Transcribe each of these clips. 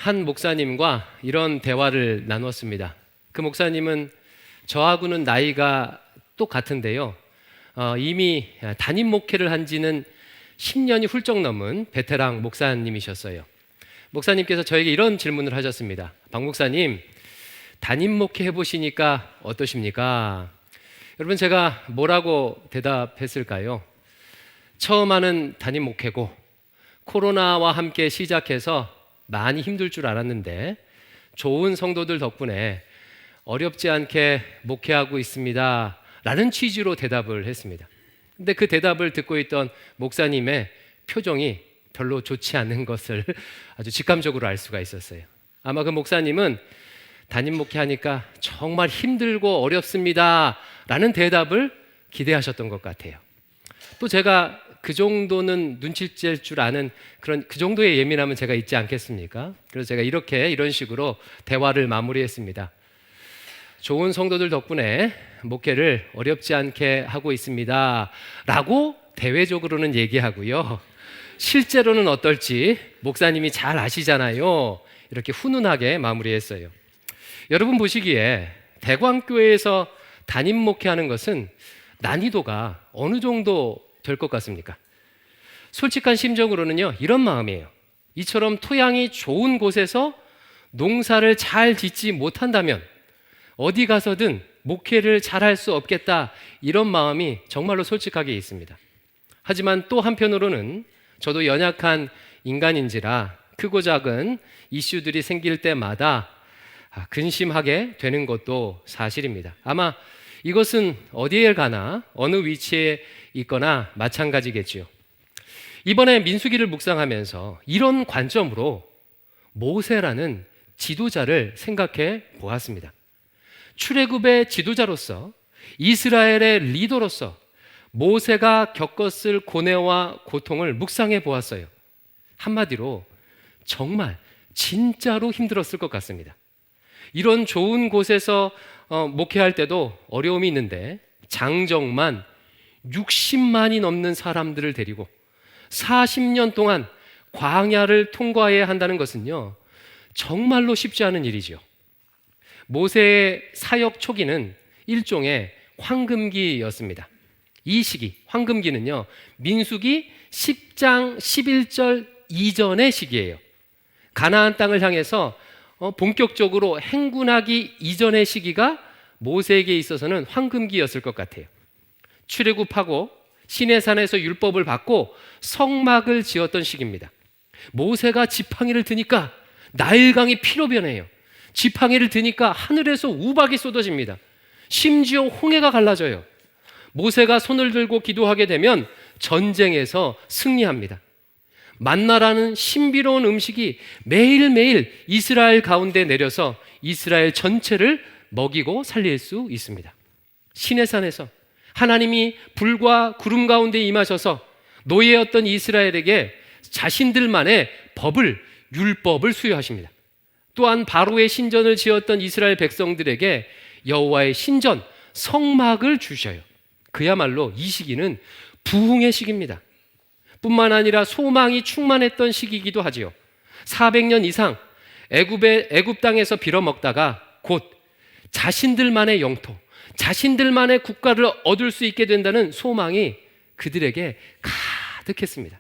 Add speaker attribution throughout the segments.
Speaker 1: 한 목사님과 이런 대화를 나눴습니다. 그 목사님은 저하고는 나이가 똑같은데요. 이미 담임 목회를 한 지는 10년이 훌쩍 넘은 베테랑 목사님이셨어요. 목사님께서 저에게 이런 질문을 하셨습니다. 박 목사님, 담임 목회 해보시니까 어떠십니까? 여러분, 제가 뭐라고 대답했을까요? 처음 하는 담임 목회고 코로나와 함께 시작해서 많이 힘들 줄 알았는데 좋은 성도들 덕분에 어렵지 않게 목회하고 있습니다 라는 취지로 대답을 했습니다. 근데 그 대답을 듣고 있던 목사님의 표정이 별로 좋지 않은 것을 아주 직감적으로 알 수가 있었어요. 아마 그 목사님은 담임 목회하니까 정말 힘들고 어렵습니다 라는 대답을 기대하셨던 것 같아요. 또 제가 그 정도는 눈치챌 줄 아는 그런 그 정도의 예민함은 제가 있지 않겠습니까? 그래서 제가 이런 식으로 대화를 마무리했습니다. 좋은 성도들 덕분에 목회를 어렵지 않게 하고 있습니다 라고 대외적으로는 얘기하고요, 실제로는 어떨지 목사님이 잘 아시잖아요, 이렇게 훈훈하게 마무리했어요. 여러분 보시기에 대광교회에서 담임 목회하는 것은 난이도가 어느 정도 될 것 같습니까? 솔직한 심정으로는요, 이런 마음이에요. 이처럼 토양이 좋은 곳에서 농사를 잘 짓지 못한다면 어디 가서든 목회를 잘할 수 없겠다, 이런 마음이 정말로 솔직하게 있습니다. 하지만 또 한편으로는 저도 연약한 인간인지라 크고 작은 이슈들이 생길 때마다 근심하게 되는 것도 사실입니다. 아마 이것은 어디에 가나 어느 위치에 있거나 마찬가지겠지요. 이번에 민수기를 묵상하면서 이런 관점으로 모세라는 지도자를 생각해 보았습니다. 출애굽의 지도자로서, 이스라엘의 리더로서 모세가 겪었을 고뇌와 고통을 묵상해 보았어요. 한마디로 정말 진짜로 힘들었을 것 같습니다. 이런 좋은 곳에서 목회할 때도 어려움이 있는데 장정만 60만이 넘는 사람들을 데리고 40년 동안 광야를 통과해야 한다는 것은요, 정말로 쉽지 않은 일이죠. 모세의 사역 초기는 일종의 황금기였습니다. 이 시기, 황금기는요, 민수기 10장 11절 이전의 시기예요. 가나안 땅을 향해서 본격적으로 행군하기 이전의 시기가 모세에게 있어서는 황금기였을 것 같아요. 출애굽하고 시내산에서 율법을 받고 성막을 지었던 시기입니다. 모세가 지팡이를 드니까 나일강이 피로 변해요. 지팡이를 드니까 하늘에서 우박이 쏟아집니다. 심지어 홍해가 갈라져요. 모세가 손을 들고 기도하게 되면 전쟁에서 승리합니다. 만나라는 신비로운 음식이 매일매일 이스라엘 가운데 내려서 이스라엘 전체를 먹이고 살릴 수 있습니다. 시내산에서 하나님이 불과 구름 가운데 임하셔서 노예였던 이스라엘에게 자신들만의 율법을 수여하십니다. 또한 바로의 신전을 지었던 이스라엘 백성들에게 여호와의 신전, 성막을 주셔요. 그야말로 이 시기는 부흥의 시기입니다. 뿐만 아니라 소망이 충만했던 시기이기도 하지요. 400년 이상 애굽 땅에서 빌어먹다가 곧 자신들만의 영토, 자신들만의 국가를 얻을 수 있게 된다는 소망이 그들에게 가득했습니다.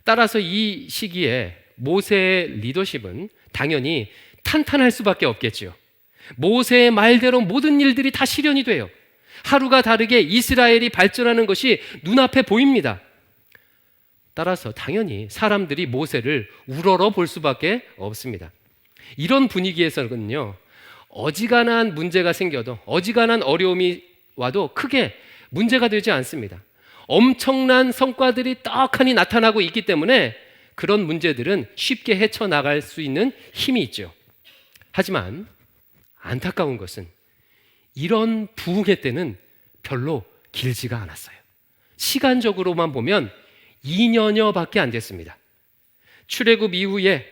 Speaker 1: 따라서 이 시기에 모세의 리더십은 당연히 탄탄할 수밖에 없겠죠. 모세의 말대로 모든 일들이 다 실현이 돼요. 하루가 다르게 이스라엘이 발전하는 것이 눈앞에 보입니다. 따라서 당연히 사람들이 모세를 우러러 볼 수밖에 없습니다. 이런 분위기에서는요, 어지간한 문제가 생겨도, 어지간한 어려움이 와도 크게 문제가 되지 않습니다. 엄청난 성과들이 떡하니 나타나고 있기 때문에 그런 문제들은 쉽게 헤쳐나갈 수 있는 힘이 있죠. 하지만 안타까운 것은 이런 부흥의 때는 별로 길지가 않았어요. 시간적으로만 보면 2년여밖에 안 됐습니다. 출애굽 이후에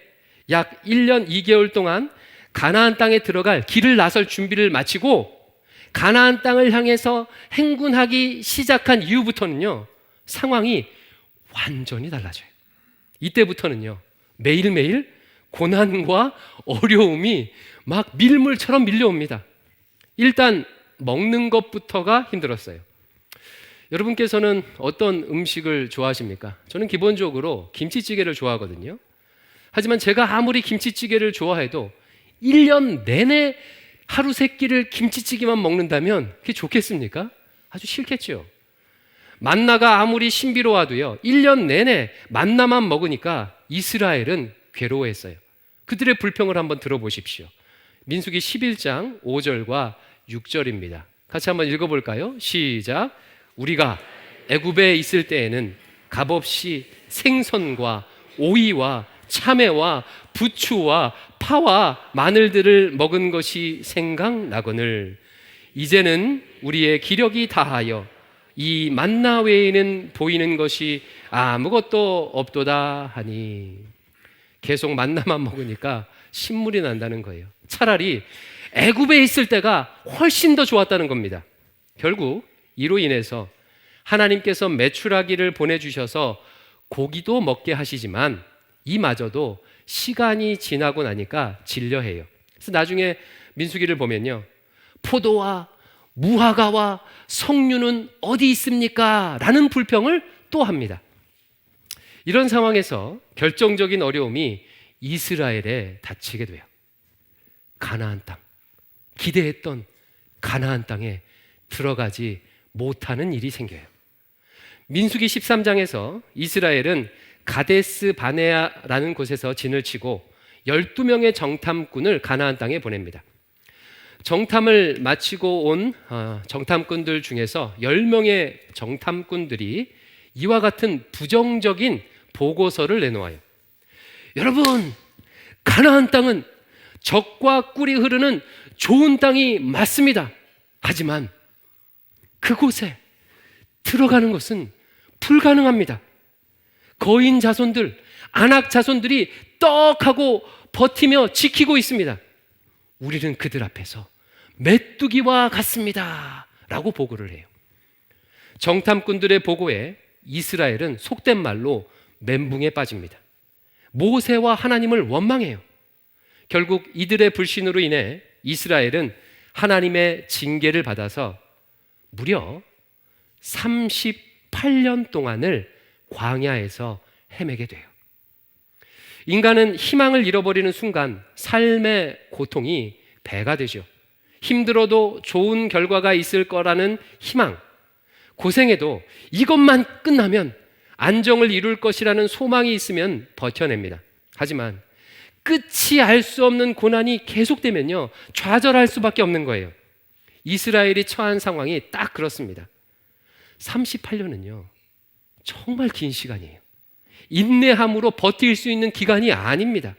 Speaker 1: 약 1년 2개월 동안 가나안 땅에 들어갈 길을 나설 준비를 마치고 가나안 땅을 향해서 행군하기 시작한 이후부터는요, 상황이 완전히 달라져요. 이때부터는요, 매일매일 고난과 어려움이 막 밀물처럼 밀려옵니다. 일단 먹는 것부터가 힘들었어요. 여러분께서는 어떤 음식을 좋아하십니까? 저는 기본적으로 김치찌개를 좋아하거든요. 하지만 제가 아무리 김치찌개를 좋아해도 1년 내내 하루 세 끼를 김치찌개만 먹는다면 그게 좋겠습니까? 아주 싫겠죠. 만나가 아무리 신비로워도요, 1년 내내 만나만 먹으니까 이스라엘은 괴로워했어요. 그들의 불평을 한번 들어보십시오. 민수기 11장 5절과 6절입니다. 같이 한번 읽어볼까요? 시작. 우리가 애굽에 있을 때에는 값없이 생선과 오이와 참외와 부추와 파와 마늘들을 먹은 것이 생각나거늘 이제는 우리의 기력이 다하여 이 만나 외에는 보이는 것이 아무것도 없도다 하니 계속 만나만 먹으니까 신물이 난다는 거예요. 차라리 애굽에 있을 때가 훨씬 더 좋았다는 겁니다. 결국 이로 인해서 하나님께서 메추라기를 보내주셔서 고기도 먹게 하시지만 이마저도 시간이 지나고 나니까 질려해요. 그래서 나중에 민수기를 보면요, 포도와 무화과와 석류는 어디 있습니까? 라는 불평을 또 합니다. 이런 상황에서 결정적인 어려움이 이스라엘에 닥치게 돼요. 가나안 땅, 기대했던 가나안 땅에 들어가지 못하는 일이 생겨요. 민수기 13장에서 이스라엘은 가데스 바네아라는 곳에서 진을 치고 12명의 정탐꾼을 가나안 땅에 보냅니다. 정탐을 마치고 온 정탐꾼들 중에서 10명의 정탐꾼들이 이와 같은 부정적인 보고서를 내놓아요. 여러분, 가나안 땅은 젖과 꿀이 흐르는 좋은 땅이 맞습니다. 하지만 그곳에 들어가는 것은 불가능합니다. 거인 자손들, 안악 자손들이 떡하고 버티며 지키고 있습니다. 우리는 그들 앞에서 메뚜기와 같습니다 라고 보고를 해요. 정탐꾼들의 보고에 이스라엘은 속된 말로 멘붕에 빠집니다. 모세와 하나님을 원망해요. 결국 이들의 불신으로 인해 이스라엘은 하나님의 징계를 받아서 무려 38년 동안을 광야에서 헤매게 돼요. 인간은 희망을 잃어버리는 순간 삶의 고통이 배가 되죠. 힘들어도 좋은 결과가 있을 거라는 희망, 고생해도 이것만 끝나면 안정을 이룰 것이라는 소망이 있으면 버텨냅니다. 하지만 끝이 알 수 없는 고난이 계속되면요, 좌절할 수밖에 없는 거예요. 이스라엘이 처한 상황이 딱 그렇습니다. 38년은요 정말 긴 시간이에요. 인내함으로 버틸 수 있는 기간이 아닙니다.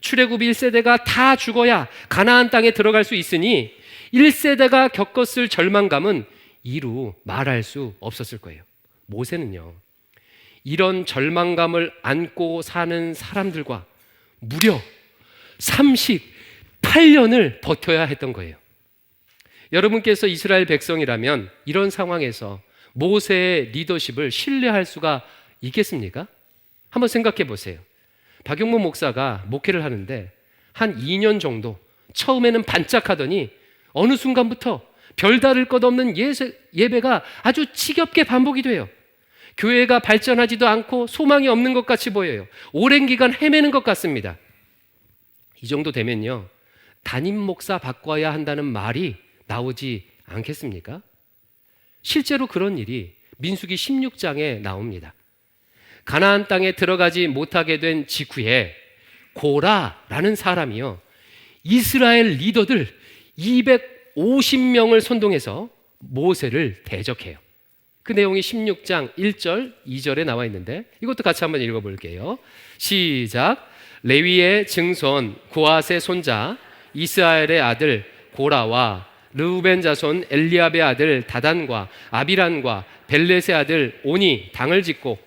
Speaker 1: 출애굽 1세대가 다 죽어야 가나안 땅에 들어갈 수 있으니 1세대가 겪었을 절망감은 이루 말할 수 없었을 거예요. 모세는요, 이런 절망감을 안고 사는 사람들과 무려 38년을 버텨야 했던 거예요. 여러분께서 이스라엘 백성이라면 이런 상황에서 모세의 리더십을 신뢰할 수가 있겠습니까? 한번 생각해 보세요. 박용모 목사가 목회를 하는데 한 2년 정도 처음에는 반짝하더니 어느 순간부터 별다를 것 없는 예배가 아주 지겹게 반복이 돼요. 교회가 발전하지도 않고 소망이 없는 것 같이 보여요. 오랜 기간 헤매는 것 같습니다. 이 정도 되면요, 담임 목사 바꿔야 한다는 말이 나오지 않겠습니까? 실제로 그런 일이 민수기 16장에 나옵니다. 가나안 땅에 들어가지 못하게 된 직후에 고라라는 사람이요, 이스라엘 리더들 250명을 선동해서 모세를 대적해요. 그 내용이 16장 1절, 2절에 나와 있는데 이것도 같이 한번 읽어볼게요. 시작. 레위의 증손 고앗의 손자 이스라엘의 아들 고라와 르우벤 자손 엘리압의 아들 다단과 아비란과 벨렛의 아들 온이 당을 짓고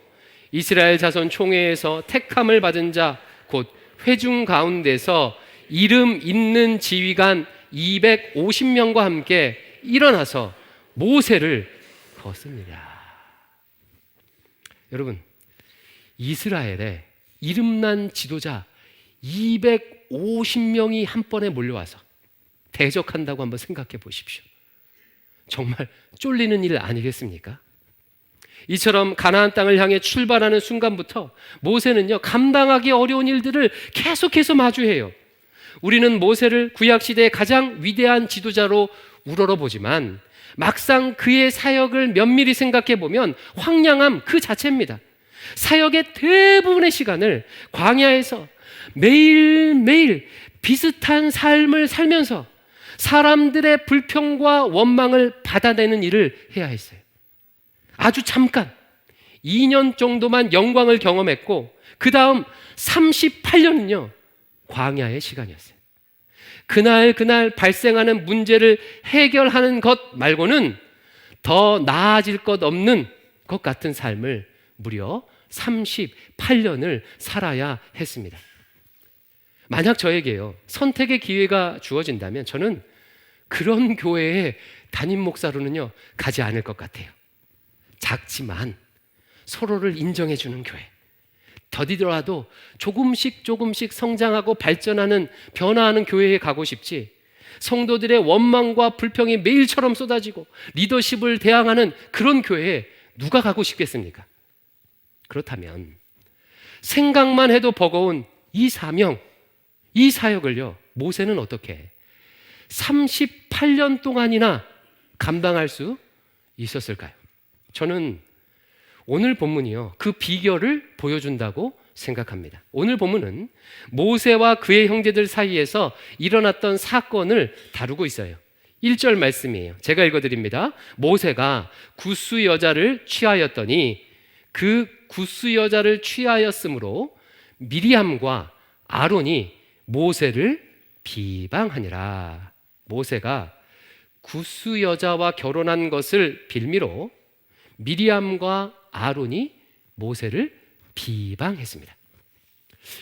Speaker 1: 이스라엘 자손 총회에서 택함을 받은 자 곧 회중 가운데서 이름 있는 지휘관 250명과 함께 일어나서 모세를 걷습니다. 여러분, 이스라엘의 이름난 지도자 250명이 한 번에 몰려와서 대적한다고 한번 생각해 보십시오. 정말 쫄리는 일 아니겠습니까? 이처럼 가나안 땅을 향해 출발하는 순간부터 모세는요, 감당하기 어려운 일들을 계속해서 마주해요. 우리는 모세를 구약시대의 가장 위대한 지도자로 우러러보지만 막상 그의 사역을 면밀히 생각해 보면 황량함 그 자체입니다. 사역의 대부분의 시간을 광야에서 매일매일 비슷한 삶을 살면서 사람들의 불평과 원망을 받아내는 일을 해야 했어요. 아주 잠깐 2년 정도만 영광을 경험했고 그 다음 38년은요 광야의 시간이었어요. 그날 발생하는 문제를 해결하는 것 말고는 더 나아질 것 없는 것 같은 삶을 무려 38년을 살아야 했습니다. 만약 저에게요 선택의 기회가 주어진다면 저는 그런 교회의 담임 목사로는요 가지 않을 것 같아요. 작지만 서로를 인정해주는 교회, 더디더라도 조금씩 성장하고 발전하는 변화하는 교회에 가고 싶지, 성도들의 원망과 불평이 매일처럼 쏟아지고 리더십을 대항하는 그런 교회에 누가 가고 싶겠습니까? 그렇다면 생각만 해도 버거운 이 사명, 이 사역을요 모세는 어떻게 38년 동안이나 감당할 수 있었을까요? 저는 오늘 본문이요 그 비결을 보여준다고 생각합니다. 오늘 본문은 모세와 그의 형제들 사이에서 일어났던 사건을 다루고 있어요. 1절 말씀이에요. 제가 읽어드립니다. 모세가 굿수 여자를 취하였더니 그 굿수 여자를 취하였으므로 미리암과 아론이 모세를 비방하니라. 모세가 굿수 여자와 결혼한 것을 빌미로 미리암과 아론이 모세를 비방했습니다.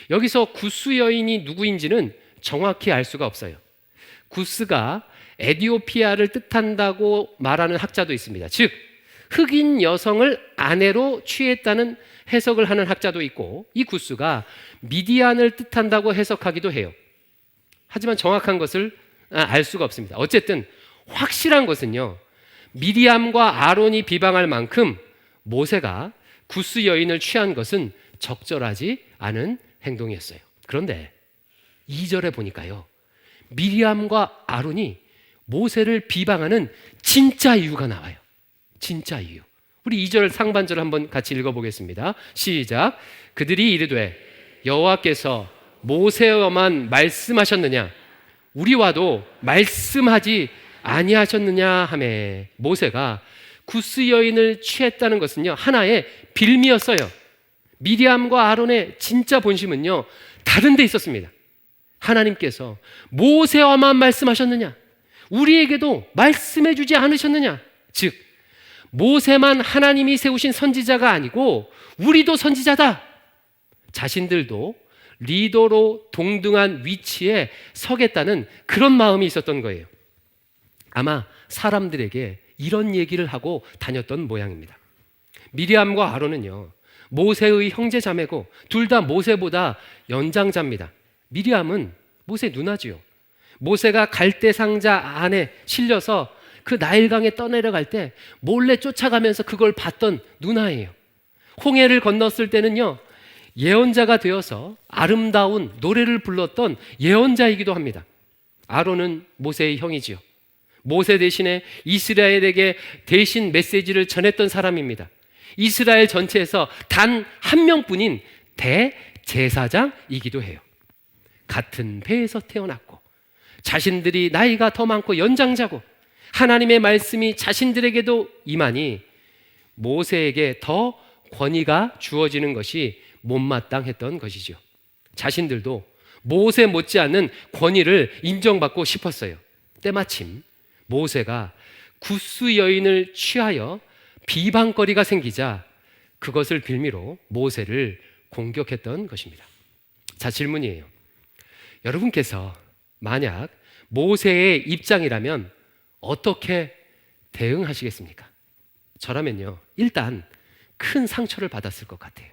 Speaker 1: 여기서 굿수 여인이 누구인지는 정확히 알 수가 없어요. 굿스가 에디오피아를 뜻한다고 말하는 학자도 있습니다. 즉 흑인 여성을 아내로 취했다는 해석을 하는 학자도 있고, 이 굿스가 미디안을 뜻한다고 해석하기도 해요. 하지만 정확한 것을 알 수가 없습니다. 어쨌든 확실한 것은요 미리암과 아론이 비방할 만큼 모세가 굿스 여인을 취한 것은 적절하지 않은 행동이었어요. 그런데 2절에 보니까요 미리암과 아론이 모세를 비방하는 진짜 이유가 나와요. 진짜 이유. 우리 2절 상반절 한번 같이 읽어보겠습니다. 시작. 그들이 이르되 여호와께서 모세와만 말씀하셨느냐 우리와도 말씀하지 아니하셨느냐 하매, 모세가 굿스 여인을 취했다는 것은요 하나의 빌미였어요. 미리암과 아론의 진짜 본심은요 다른 데 있었습니다. 하나님께서 모세와만 말씀하셨느냐 우리에게도 말씀해 주지 않으셨느냐, 즉 모세만 하나님이 세우신 선지자가 아니고 우리도 선지자다, 자신들도 리더로 동등한 위치에 서겠다는 그런 마음이 있었던 거예요. 아마 사람들에게 이런 얘기를 하고 다녔던 모양입니다. 미리암과 아론은요 모세의 형제 자매고 둘 다 모세보다 연장자입니다. 미리암은 모세 누나지요. 모세가 갈대 상자 안에 실려서 그 나일강에 떠내려갈 때 몰래 쫓아가면서 그걸 봤던 누나예요. 홍해를 건넜을 때는요 예언자가 되어서 아름다운 노래를 불렀던 예언자이기도 합니다. 아론은 모세의 형이지요. 모세 대신에 이스라엘에게 대신 메시지를 전했던 사람입니다. 이스라엘 전체에서 단 한 명뿐인 대제사장이기도 해요. 같은 배에서 태어났고 자신들이 나이가 더 많고 연장자고 하나님의 말씀이 자신들에게도 임하니 모세에게 더 권위가 주어지는 것이 못마땅했던 것이죠. 자신들도 모세 못지않은 권위를 인정받고 싶었어요. 때마침 모세가 굿수 여인을 취하여 비방거리가 생기자 그것을 빌미로 모세를 공격했던 것입니다. 자, 질문이에요. 여러분께서 만약 모세의 입장이라면 어떻게 대응하시겠습니까? 저라면요 일단 큰 상처를 받았을 것 같아요.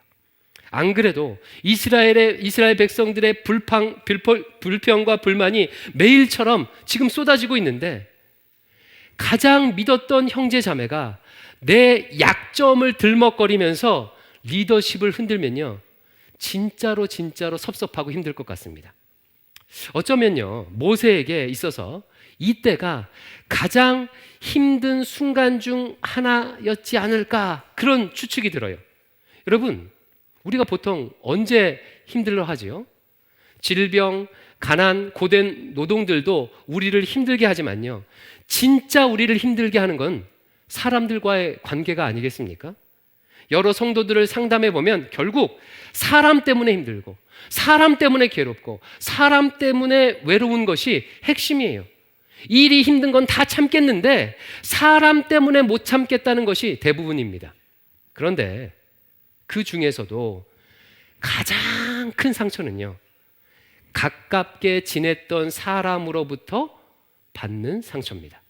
Speaker 1: 안 그래도 이스라엘 백성들의 불평과 불만이 매일처럼 지금 쏟아지고 있는데, 가장 믿었던 형제 자매가 내 약점을 들먹거리면서 리더십을 흔들면요, 진짜로 섭섭하고 힘들 것 같습니다. 어쩌면요, 모세에게 있어서 이때가 가장 힘든 순간 중 하나였지 않을까, 그런 추측이 들어요. 여러분, 우리가 보통 언제 힘들어 하지요? 질병, 가난, 고된 노동들도 우리를 힘들게 하지만요, 진짜 우리를 힘들게 하는 건 사람들과의 관계가 아니겠습니까? 여러 성도들을 상담해 보면 결국 사람 때문에 힘들고, 사람 때문에 괴롭고, 사람 때문에 외로운 것이 핵심이에요. 일이 힘든 건 다 참겠는데 사람 때문에 못 참겠다는 것이 대부분입니다. 그런데 그 중에서도 가장 큰 상처는요, 가깝게 지냈던 사람으로부터 받는 상처입니다.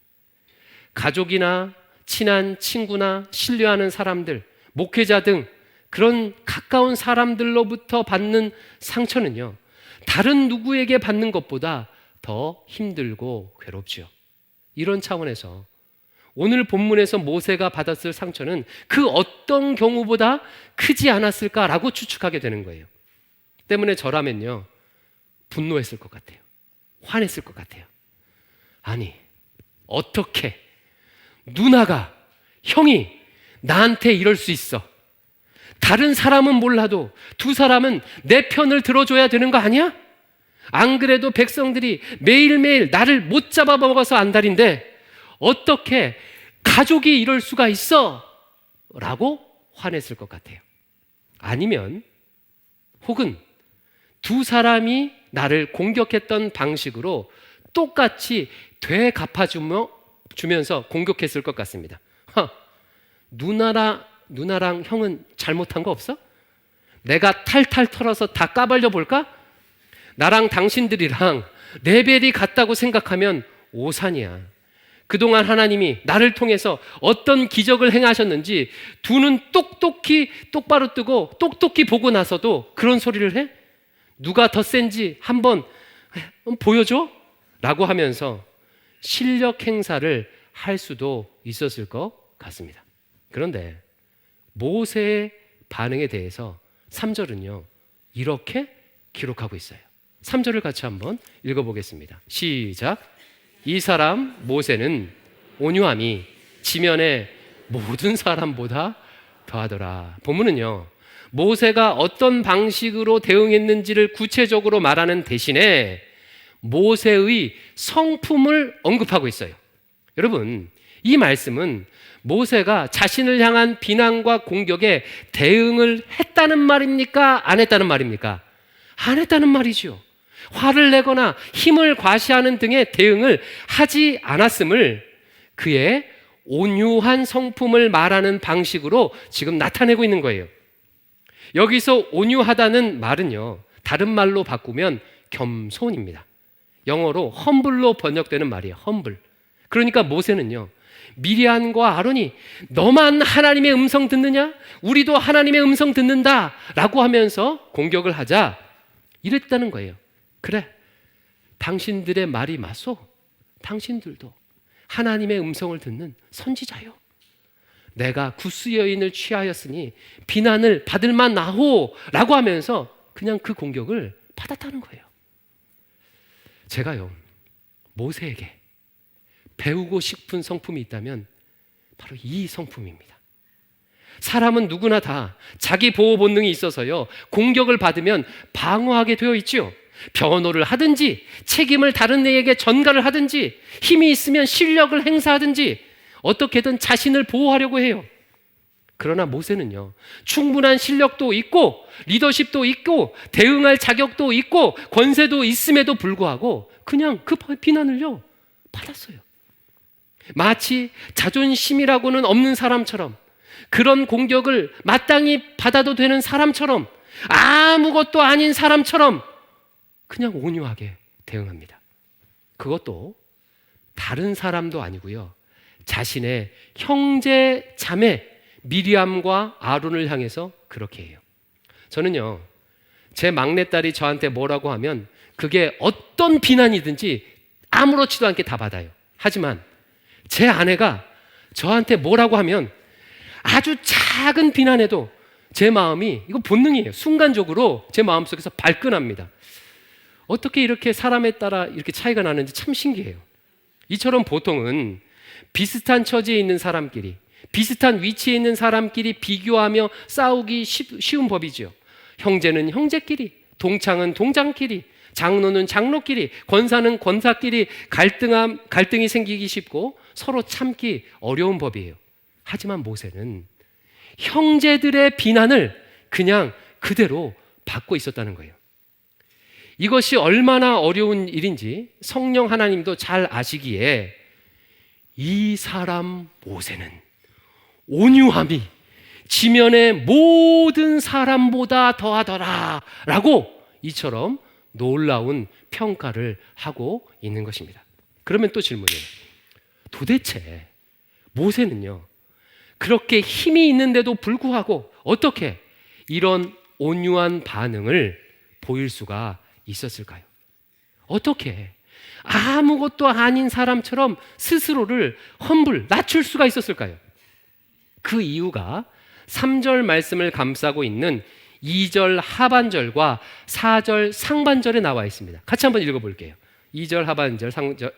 Speaker 1: 가족이나 친한 친구나 신뢰하는 사람들, 목회자 등 그런 가까운 사람들로부터 받는 상처는요, 다른 누구에게 받는 것보다 더 힘들고 괴롭죠. 이런 차원에서 오늘 본문에서 모세가 받았을 상처는 그 어떤 경우보다 크지 않았을까라고 추측하게 되는 거예요. 때문에 저라면요, 분노했을 것 같아요. 화냈을 것 같아요. 아니, 어떻게 누나가, 형이 나한테 이럴 수 있어? 다른 사람은 몰라도 두 사람은 내 편을 들어줘야 되는 거 아니야? 안 그래도 백성들이 매일매일 나를 못 잡아먹어서 안달인데 어떻게 가족이 이럴 수가 있어? 라고 화냈을 것 같아요. 아니면 혹은 두 사람이 나를 공격했던 방식으로 똑같이 되갚아주면서 공격했을 것 같습니다. 누나랑 형은 잘못한 거 없어? 내가 탈탈 털어서 다 까발려 볼까? 나랑 당신들이랑 레벨이 같다고 생각하면 오산이야. 그동안 하나님이 나를 통해서 어떤 기적을 행하셨는지 두 눈 똑바로 뜨고 똑똑히 보고 나서도 그런 소리를 해? 누가 더 센지 한번 보여줘? 라고 하면서 실력 행사를 할 수도 있었을 것 같습니다. 그런데 모세의 반응에 대해서 3절은요, 이렇게 기록하고 있어요. 3절을 같이 한번 읽어보겠습니다. 시작. 이 사람 모세는 온유함이 지면의 모든 사람보다 더하더라. 본문은요, 모세가 어떤 방식으로 대응했는지를 구체적으로 말하는 대신에 모세의 성품을 언급하고 있어요. 여러분, 이 말씀은 모세가 자신을 향한 비난과 공격에 대응을 했다는 말입니까? 안 했다는 말입니까? 안 했다는 말이죠. 화를 내거나 힘을 과시하는 등의 대응을 하지 않았음을 그의 온유한 성품을 말하는 방식으로 지금 나타내고 있는 거예요. 여기서 온유하다는 말은요, 다른 말로 바꾸면 겸손입니다. 영어로 humble로 번역되는 말이에요. humble. 그러니까 모세는요, 미리암과 아론이 너만 하나님의 음성 듣느냐? 우리도 하나님의 음성 듣는다 라고 하면서 공격을 하자 이랬다는 거예요. 그래, 당신들의 말이 맞소. 당신들도 하나님의 음성을 듣는 선지자요. 내가 구스 여인을 취하였으니 비난을 받을 만나호 라고 하면서 그냥 그 공격을 받았다는 거예요. 제가요, 모세에게 배우고 싶은 성품이 있다면 바로 이 성품입니다. 사람은 누구나 다 자기 보호 본능이 있어서요, 공격을 받으면 방어하게 되어 있죠. 변호를 하든지 책임을 다른 이에게 전가를 하든지 힘이 있으면 실력을 행사하든지 어떻게든 자신을 보호하려고 해요. 그러나 모세는요, 충분한 실력도 있고 리더십도 있고 대응할 자격도 있고 권세도 있음에도 불구하고 그냥 그 비난을요 받았어요. 마치 자존심이라고는 없는 사람처럼, 그런 공격을 마땅히 받아도 되는 사람처럼, 아무것도 아닌 사람처럼 그냥 온유하게 대응합니다. 그것도 다른 사람도 아니고요, 자신의 형제 자매 미리암과 아론을 향해서 그렇게 해요. 저는요, 제 막내딸이 저한테 뭐라고 하면 그게 어떤 비난이든지 아무렇지도 않게 다 받아요. 하지만 제 아내가 저한테 뭐라고 하면 아주 작은 비난에도 제 마음이, 이거 본능이에요. 순간적으로 제 마음속에서 발끈합니다. 어떻게 이렇게 사람에 따라 이렇게 차이가 나는지 참 신기해요. 이처럼 보통은 비슷한 처지에 있는 사람끼리, 비슷한 위치에 있는 사람끼리 비교하며 싸우기 쉬운 법이죠. 형제는 형제끼리, 동창은 동장끼리, 장로는 장로끼리, 권사는 권사끼리 갈등이 생기기 쉽고 서로 참기 어려운 법이에요. 하지만 모세는 형제들의 비난을 그냥 그대로 받고 있었다는 거예요. 이것이 얼마나 어려운 일인지 성령 하나님도 잘 아시기에 이 사람 모세는 온유함이 지면의 모든 사람보다 더하더라 라고 이처럼 놀라운 평가를 하고 있는 것입니다. 그러면 또 질문이에요. 도대체 모세는요, 그렇게 힘이 있는데도 불구하고 어떻게 이런 온유한 반응을 보일 수가 있었을까요? 어떻게 아무것도 아닌 사람처럼 스스로를 낮출 수가 있었을까요? 그 이유가 3절 말씀을 감싸고 있는 2절 하반절과 4절 상반절에 나와 있습니다. 같이 한번 읽어볼게요. 2절 하반절 상절,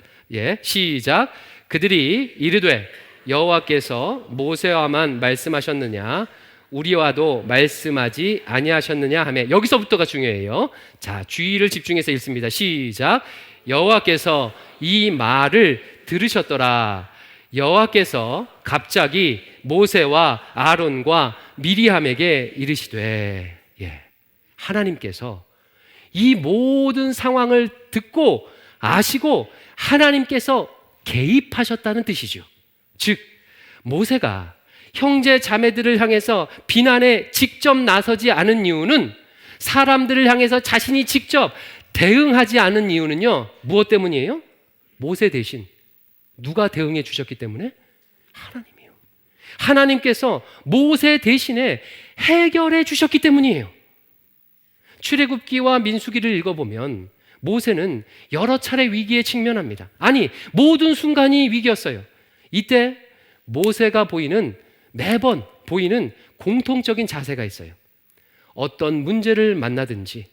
Speaker 1: 시작. 그들이 이르되 여호와께서 모세와만 말씀하셨느냐 우리와도 말씀하지 아니하셨느냐 하며, 여기서부터가 중요해요. 자, 주의를 집중해서 읽습니다. 시작. 여호와께서 이 말을 들으셨더라. 여호와께서 갑자기 모세와 아론과 미리암에게 이르시되, 하나님께서 이 모든 상황을 듣고 아시고 하나님께서 개입하셨다는 뜻이죠. 즉 모세가 형제 자매들을 향해서 비난에 직접 나서지 않은 이유는, 사람들을 향해서 자신이 직접 대응하지 않은 이유는요, 무엇 때문이에요? 모세 대신 누가 대응해 주셨기 때문에? 하나님이요. 하나님께서 모세 대신에 해결해 주셨기 때문이에요. 출애굽기와 민수기를 읽어보면 모세는 여러 차례 위기에 직면합니다. 아니, 모든 순간이 위기였어요. 이때 모세가 매번 보이는 공통적인 자세가 있어요. 어떤 문제를 만나든지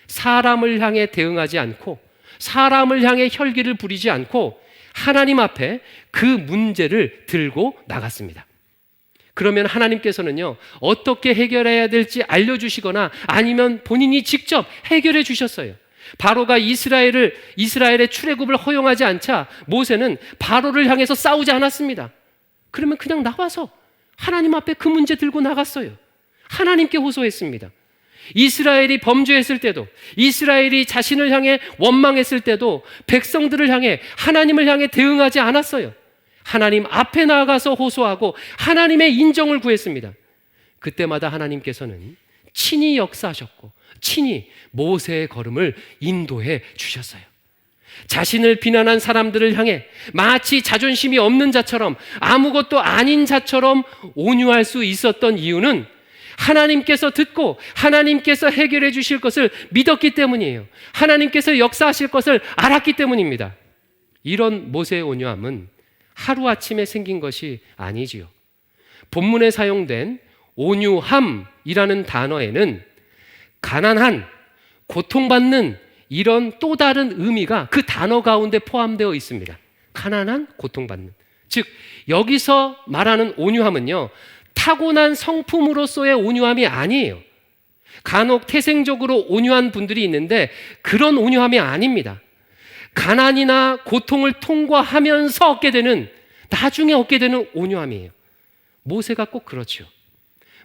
Speaker 1: 사람을 향해 대응하지 않고, 사람을 향해 혈기를 부리지 않고 하나님 앞에 그 문제를 들고 나갔습니다. 그러면 하나님께서는요, 어떻게 해결해야 될지 알려주시거나 아니면 본인이 직접 해결해 주셨어요. 바로가 이스라엘의 출애굽을 허용하지 않자 모세는 바로를 향해서 싸우지 않았습니다. 그러면 그냥 나와서 하나님 앞에 그 문제 들고 나갔어요. 하나님께 호소했습니다. 이스라엘이 범죄했을 때도, 이스라엘이 자신을 향해 원망했을 때도 백성들을 향해, 하나님을 향해 대응하지 않았어요. 하나님 앞에 나아가서 호소하고 하나님의 인정을 구했습니다. 그때마다 하나님께서는 친히 역사하셨고 친히 모세의 걸음을 인도해 주셨어요. 자신을 비난한 사람들을 향해 마치 자존심이 없는 자처럼, 아무것도 아닌 자처럼 온유할 수 있었던 이유는 하나님께서 듣고 하나님께서 해결해 주실 것을 믿었기 때문이에요. 하나님께서 역사하실 것을 알았기 때문입니다. 이런 모세의 온유함은 하루아침에 생긴 것이 아니지요. 본문에 사용된 온유함이라는 단어에는 가난한, 고통받는 이런 또 다른 의미가 그 단어 가운데 포함되어 있습니다. 가난한, 고통받는. 즉 여기서 말하는 온유함은요, 타고난 성품으로서의 온유함이 아니에요. 간혹 태생적으로 온유한 분들이 있는데 그런 온유함이 아닙니다. 가난이나 고통을 통과하면서 나중에 얻게 되는 온유함이에요. 모세가 꼭 그렇죠.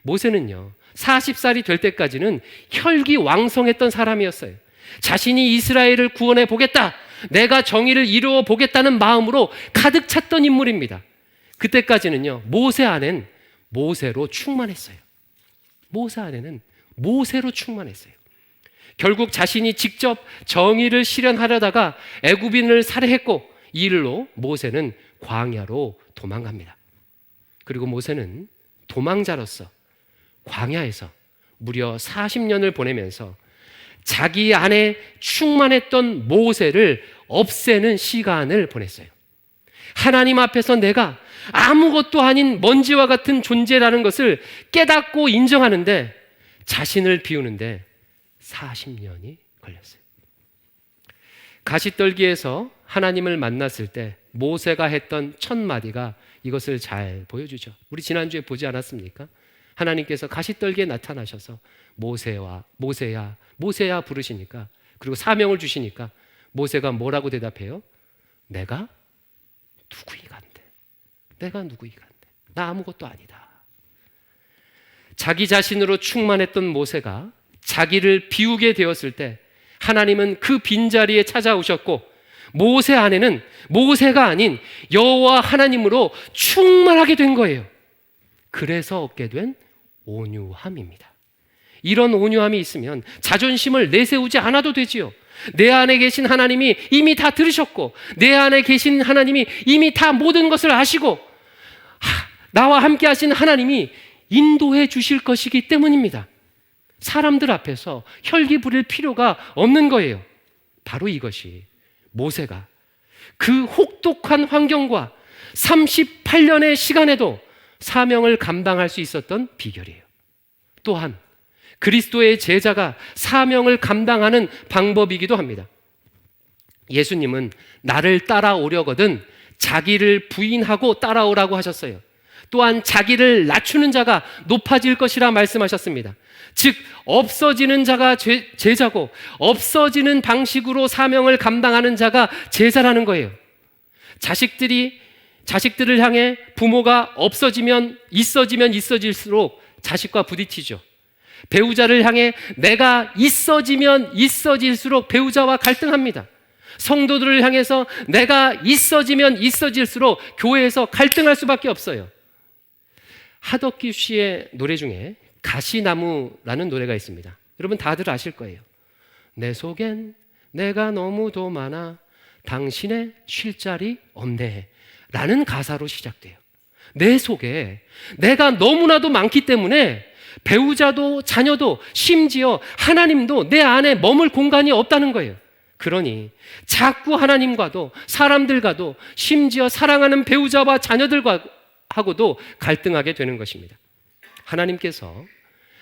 Speaker 1: 모세는요, 40살이 될 때까지는 혈기왕성했던 사람이었어요. 자신이 이스라엘을 구원해 보겠다, 내가 정의를 이루어 보겠다는 마음으로 가득 찼던 인물입니다. 그때까지는요, 모세 안엔 모세로 충만했어요. 모세 안에는 모세로 충만했어요. 결국 자신이 직접 정의를 실현하려다가 애굽인을 살해했고, 이 일로 모세는 광야로 도망갑니다. 그리고 모세는 도망자로서 광야에서 무려 40년을 보내면서 자기 안에 충만했던 모세를 없애는 시간을 보냈어요. 하나님 앞에서 내가 아무것도 아닌 먼지와 같은 존재라는 것을 깨닫고 인정하는데, 자신을 비우는데 40년이 걸렸어요. 가시떨기에서 하나님을 만났을 때 모세가 했던 첫 마디가 이것을 잘 보여주죠. 우리 지난주에 보지 않았습니까? 하나님께서 가시떨기에 나타나셔서 모세야 모세야 부르시니까, 그리고 사명을 주시니까 모세가 뭐라고 대답해요? 내가 누구이간데, 내가 누구이간데, 나 아무것도 아니다. 자기 자신으로 충만했던 모세가 자기를 비우게 되었을 때 하나님은 그 빈자리에 찾아오셨고, 모세 안에는 모세가 아닌 여호와 하나님으로 충만하게 된 거예요. 그래서 얻게 된 온유함입니다. 이런 온유함이 있으면 자존심을 내세우지 않아도 되지요. 내 안에 계신 하나님이 이미 다 들으셨고, 내 안에 계신 하나님이 이미 다 모든 것을 아시고, 나와 함께 하신 하나님이 인도해 주실 것이기 때문입니다. 사람들 앞에서 혈기 부릴 필요가 없는 거예요. 바로 이것이 모세가 그 혹독한 환경과 38년의 시간에도 사명을 감당할 수 있었던 비결이에요. 또한 그리스도의 제자가 사명을 감당하는 방법이기도 합니다. 예수님은 나를 따라오려거든 자기를 부인하고 따라오라고 하셨어요. 또한 자기를 낮추는 자가 높아질 것이라 말씀하셨습니다. 즉 없어지는 자가 제자고, 없어지는 방식으로 사명을 감당하는 자가 제자라는 거예요. 자식들을 향해 부모가 있어질수록 자식과 부딪히죠. 배우자를 향해 내가 있어질수록 배우자와 갈등합니다. 성도들을 향해서 내가 있어질수록 교회에서 갈등할 수밖에 없어요. 하덕기 씨의 노래 중에 가시나무라는 노래가 있습니다. 여러분 다들 아실 거예요. 내 속엔 내가 너무도 많아 당신의 쉴 자리 없네 라는 가사로 시작돼요. 내 속에 내가 너무나도 많기 때문에 배우자도 자녀도 심지어 하나님도 내 안에 머물 공간이 없다는 거예요. 그러니 자꾸 하나님과도 사람들과도 심지어 사랑하는 배우자와 자녀들하고도 갈등하게 되는 것입니다. 하나님께서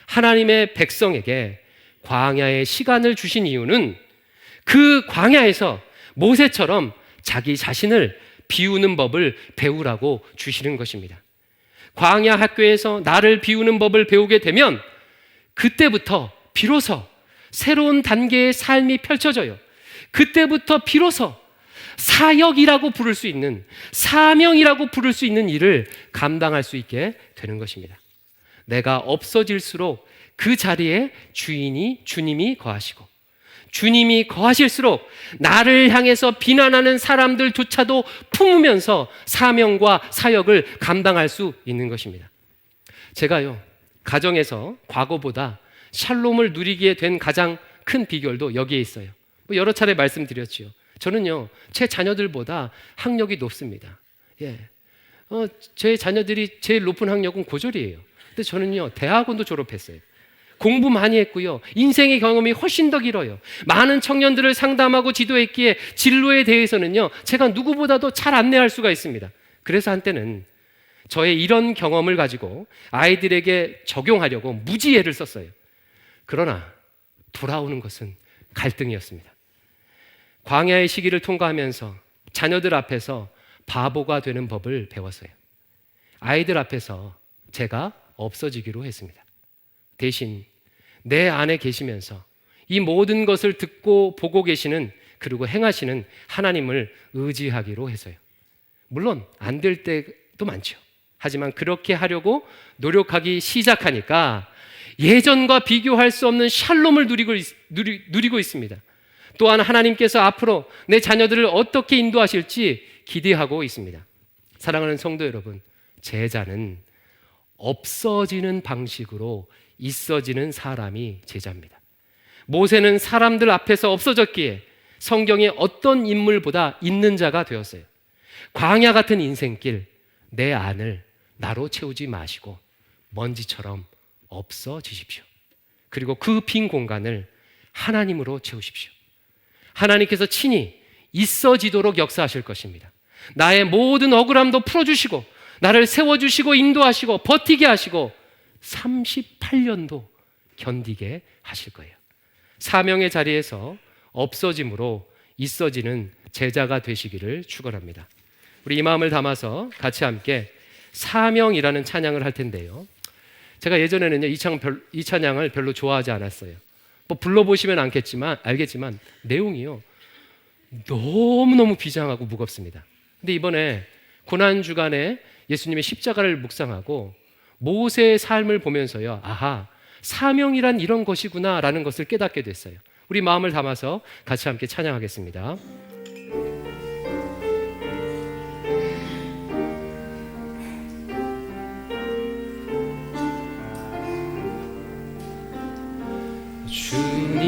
Speaker 1: 하나님의 백성에게 광야의 시간을 주신 이유는 그 광야에서 모세처럼 자기 자신을 비우는 법을 배우라고 주시는 것입니다. 광야 학교에서 나를 비우는 법을 배우게 되면 그때부터 비로소 새로운 단계의 삶이 펼쳐져요. 그때부터 비로소 사역이라고 부를 수 있는, 사명이라고 부를 수 있는 일을 감당할 수 있게 되는 것입니다. 내가 없어질수록 그 자리에 주님이 거하시고, 주님이 거하실수록 나를 향해서 비난하는 사람들조차도 품으면서 사명과 사역을 감당할 수 있는 것입니다. 제가요, 가정에서 과거보다 샬롬을 누리게 된 가장 큰 비결도 여기에 있어요. 여러 차례 말씀드렸죠. 저는요, 제 자녀들보다 학력이 높습니다. 제 자녀들이 제일 높은 학력은 고졸이에요. 근데 저는요, 대학원도 졸업했어요. 공부 많이 했고요, 인생의 경험이 훨씬 더 길어요. 많은 청년들을 상담하고 지도했기에 진로에 대해서는요, 제가 누구보다도 잘 안내할 수가 있습니다. 그래서 한때는 저의 이런 경험을 가지고 아이들에게 적용하려고 무지애를 썼어요. 그러나 돌아오는 것은 갈등이었습니다. 광야의 시기를 통과하면서 자녀들 앞에서 바보가 되는 법을 배웠어요. 아이들 앞에서 제가 없어지기로 했습니다. 대신 내 안에 계시면서 이 모든 것을 듣고 보고 계시는, 그리고 행하시는 하나님을 의지하기로 했어요. 물론 안 될 때도 많죠. 하지만 그렇게 하려고 노력하기 시작하니까 예전과 비교할 수 없는 샬롬을 누리고 있습니다. 또한 하나님께서 앞으로 내 자녀들을 어떻게 인도하실지 기대하고 있습니다. 사랑하는 성도 여러분, 제자는 없어지는 방식으로 있어지는 사람이 제자입니다. 모세는 사람들 앞에서 없어졌기에 성경의 어떤 인물보다 있는 자가 되었어요. 광야 같은 인생길, 내 안을 나로 채우지 마시고 먼지처럼 없어지십시오. 그리고 그 빈 공간을 하나님으로 채우십시오. 하나님께서 친히 있어지도록 역사하실 것입니다. 나의 모든 억울함도 풀어주시고 나를 세워주시고 인도하시고 버티게 하시고 38년도 견디게 하실 거예요. 사명의 자리에서 없어짐으로 있어지는 제자가 되시기를 축원합니다. 우리 이 마음을 담아서 같이 함께 사명이라는 찬양을 할 텐데요. 제가 예전에는요 이 찬양을 별로 좋아하지 않았어요. 뭐 불러보시면 알겠지만 내용이요 너무너무 비장하고 무겁습니다. 근데 이번에 고난주간에 예수님의 십자가를 묵상하고 모세의 삶을 보면서요, 아하, 사명이란 이런 것이구나 라는 것을 깨닫게 됐어요. 우리 마음을 담아서 같이 함께 찬양하겠습니다.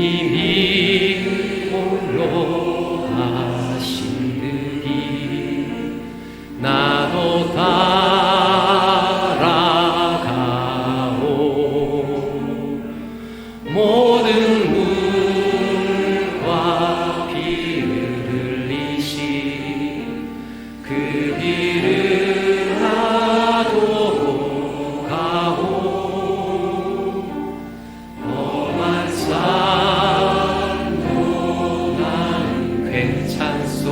Speaker 1: 주님이 홀로 하신 듯이 나도 따라가오. 모든 물과 피를 흘리신 그 길을 나도 가오. 험한 삶도 나는 괜찮소.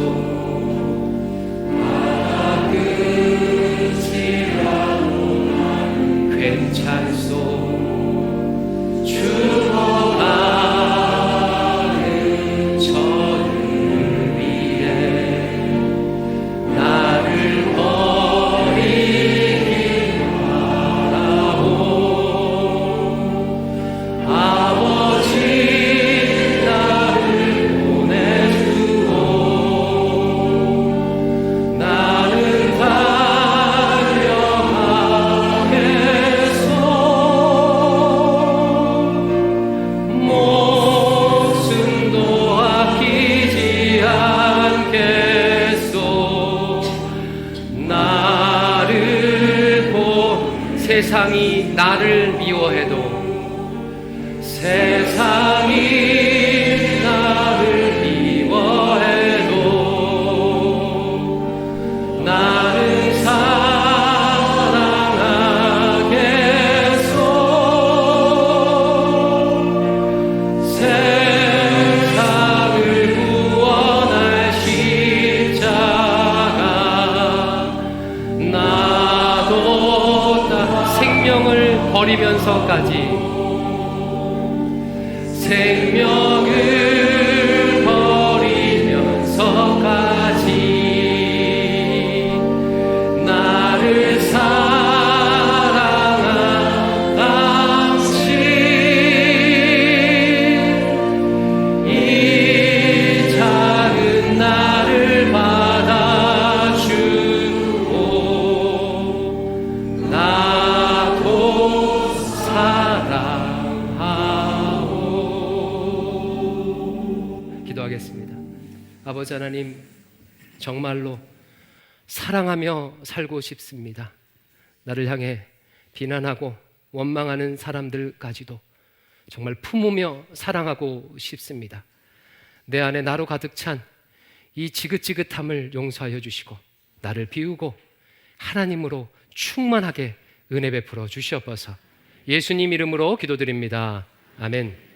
Speaker 1: 괜찮소. 죽어가는 저를 위해 나를 버리지 말아오. 아버지 나를 보내주오. 나는 세상이 나를 미워해도 세상이 나를 미워해도 나는 사랑하겠소. 세상을 구원할 십자가 나도 생명을 버리면서까지 생명을 버리면서까지 나를 사랑한 당신 이 작은 나를 받아주고 나도 사랑하오. 기도하겠습니다. 아버지 하나님, 정말로 사랑하며 살고 싶습니다. 나를 향해 비난하고 원망하는 사람들까지도 정말 품으며 사랑하고 싶습니다. 내 안에 나로 가득 찬 이 지긋지긋함을 용서하여 주시고 나를 비우고 하나님으로 충만하게 은혜 베풀어 주시옵소서. 예수님 이름으로 기도드립니다. 아멘.